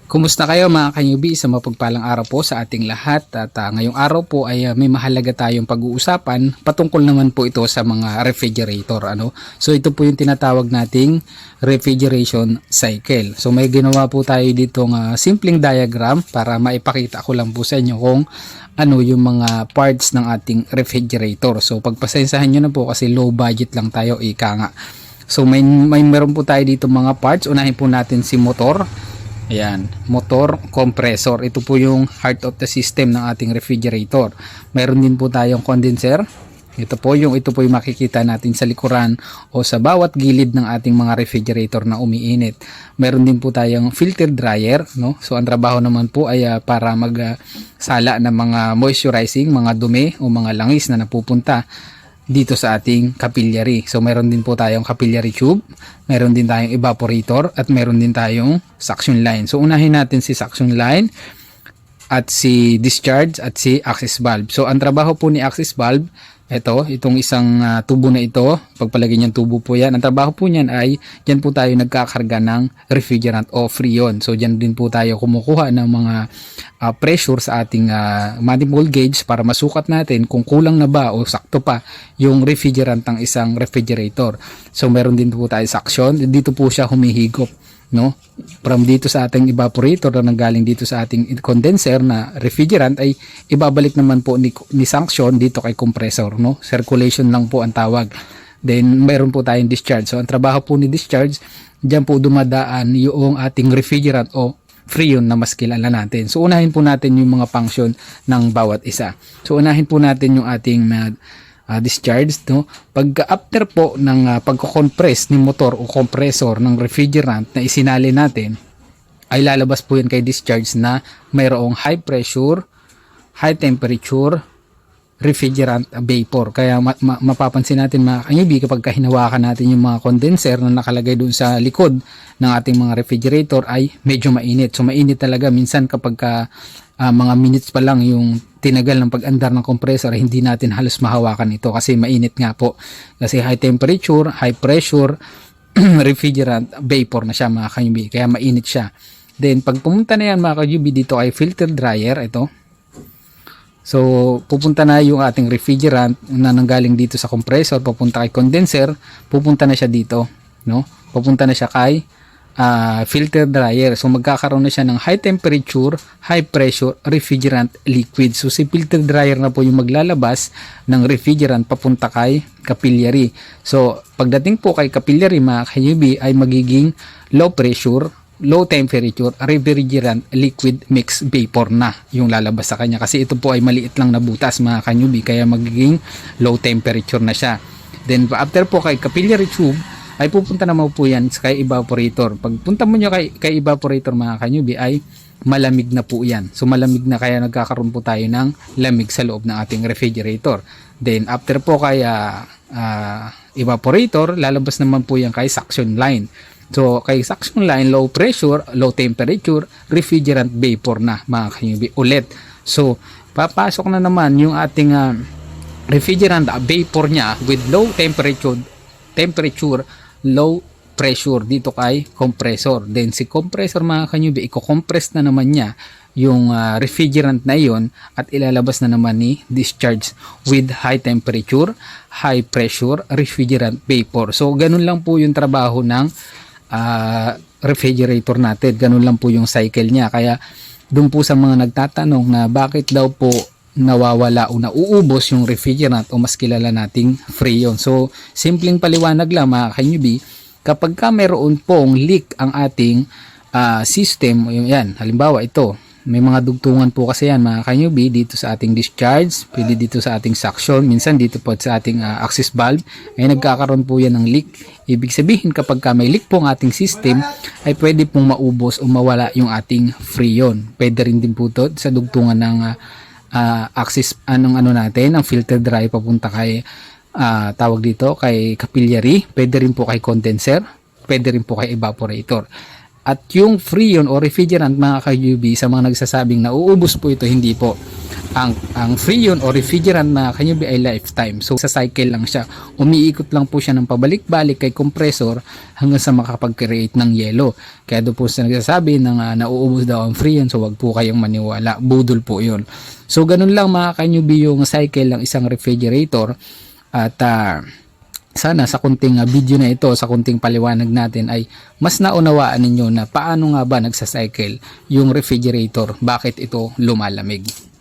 Kumusta kayo mga kanyubi? Sa mapagpalang araw po sa ating lahat at ngayong araw po ay may mahalaga tayong pag-uusapan patungkol naman po ito sa mga refrigerator. So ito po yung tinatawag nating refrigeration cycle. So may ginawa po tayo dito ng simpleng diagram para maipakita ko lang po sa inyo kung ano yung mga parts ng ating refrigerator. So pagpasensahan nyo na po kasi low budget lang tayo, ika nga. So meron po tayo dito mga parts. Unahin po natin si motor. Ayan, motor, compressor. Ito po yung heart of the system ng ating refrigerator. Mayroon din po tayong condenser. Ito po yung makikita natin sa likuran o sa bawat gilid ng ating mga refrigerator na umiinit. Mayroon din po tayong filter dryer, no? So ang trabaho naman po ay para magsala ng mga moisturizing, mga dumi o mga langis na napupunta dito sa ating capillary. So mayroon din po tayong capillary tube, mayroon din tayong evaporator at mayroon din tayong suction line. So unahin natin si suction line at si discharge at si access valve. So ang trabaho po ni access valve, itong isang tubo na ito, pagpalagay niyang tubo po yan. Ang trabaho po niyan ay diyan po tayo nagkakarga ng refrigerant o freon. So diyan din po tayo kumukuha ng mga pressure sa ating manifold gauge para masukat natin kung kulang na ba o sakto pa yung refrigerant ng isang refrigerator. So meron din po tayo suction, dito po siya humihigop, no? From dito sa ating evaporator na nanggaling dito sa ating condenser na refrigerant ay ibabalik naman po ni suction dito kay compressor, no? Circulation lang po ang tawag. Then meron po tayong discharge. So ang trabaho po ni discharge, diyan po dumadaan yung ating refrigerant o freon na mas kilala natin. So unahin po natin yung mga function ng bawat isa. So unahin po natin yung ating discharge, no? Pag after po ng pagko-compress ni motor o compressor ng refrigerant na isinali natin, ay lalabas po yan kay discharge na mayroong high pressure, high temperature refrigerant vapor. Kaya mapapansin natin mga kanyubi kapag hinawakan natin yung mga condenser na nakalagay doon sa likod ng ating mga refrigerator ay medyo mainit. So mainit talaga minsan kapag mga minutes pa lang yung tinagal ng pag-andar ng compressor, hindi natin halos mahawakan ito kasi mainit nga po. Kasi high temperature, high pressure refrigerant vapor na siya mga kanyubi. Kaya mainit siya. Then pag pumunta na yan mga kanyubi dito ay filter dryer, ito. So, pupunta na yung ating refrigerant na nanggaling dito sa compressor, pupunta kay condenser, pupunta na siya dito, no? Pupunta na siya kay filter dryer. So, magkakaroon na siya ng high temperature, high pressure refrigerant liquid. So, si filter dryer na po yung maglalabas ng refrigerant papunta kay capillary. So, pagdating po kay capillary mga kayubi ay magiging low pressure, low temperature refrigerant liquid mix vapor na yung lalabas sa kanya kasi ito po ay maliit lang na butas mga kanyubi kaya magiging low temperature na siya. Then after po kay capillary tube ay pupunta naman po yan kay evaporator. Pagpunta mo nyo kay evaporator mga kanyubi ay malamig na po yan. So malamig na kaya nagkakaroon po tayo ng lamig sa loob ng ating refrigerator. Then after po kay evaporator lalabas naman po yan kay suction line. So, kay suction line, low pressure, low temperature, refrigerant vapor na mga kanyubi ulit. So, papasok na naman yung ating refrigerant vapor niya with low temperature, low pressure dito kay compressor. Then, si compressor mga kanyubi, i-compress na naman niya yung refrigerant na iyon at ilalabas na naman ni discharge with high temperature, high pressure, refrigerant vapor. So, ganun lang po yung trabaho ng refrigerator natin. Ganun lang po yung cycle niya. Kaya doon po sa mga nagtatanong na bakit daw po nawawala o nauubos yung refrigerant o mas kilala nating freon. So, simpleng paliwanag lang mga kanyubi, kapag ka meron pong leak ang ating system, yan, halimbawa ito, may mga dugtungan po kasi yan mga kanyubi dito sa ating discharge, pwede dito sa ating suction, minsan dito po sa ating access valve ay nagkakaroon po yan ng leak. Ibig sabihin kapag may leak po ang ating system ay pwede pong maubos o mawala yung ating freon. Pwede rin din po to sa dugtungan ng access natin, ang filter dry papunta kay tawag dito kay capillary, pwede rin po kay condenser, pwede rin po kay evaporator. At yung freon o refrigerant mga ka-UV sa mga nagsasabing nauubos po ito, hindi po. ang Freon o refrigerant na kanyubi ay lifetime. So sa cycle lang siya. Umiikot lang po siya ng pabalik-balik kay compressor hanggang sa makapag-create ng yelo. Kaya doon po sa nagsasabi na nauubos daw ang Freon, so wag po kayong maniwala. Budol po 'yun. So ganun lang mga kanyubi yung cycle ng isang refrigerator. At sana sa kunting video na ito, sa kunting paliwanag natin ay mas naunawaan ninyo na paano nga ba nagsacycle yung refrigerator, bakit ito lumalamig.